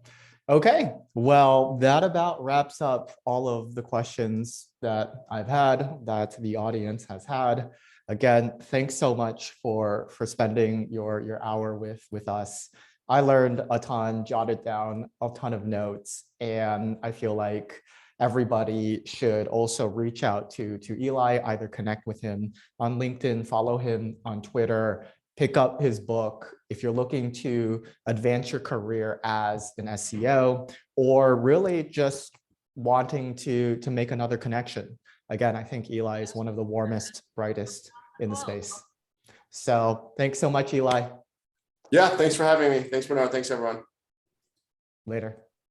Okay, well, that about wraps up all of the questions that I've had, that the audience has had. Again, thanks so much for spending your hour with us. I learned a ton, jotted down a ton of notes, and I feel like everybody should also reach out to Eli, either connect with him on LinkedIn, follow him on Twitter, pick up his book if you're looking to advance your career as an SEO, or really just wanting to make another connection. Again, I think Eli is one of the warmest, brightest in the space. So thanks so much, Eli. Yeah, thanks for having me. Thanks, Bernard. Thanks, everyone. Later.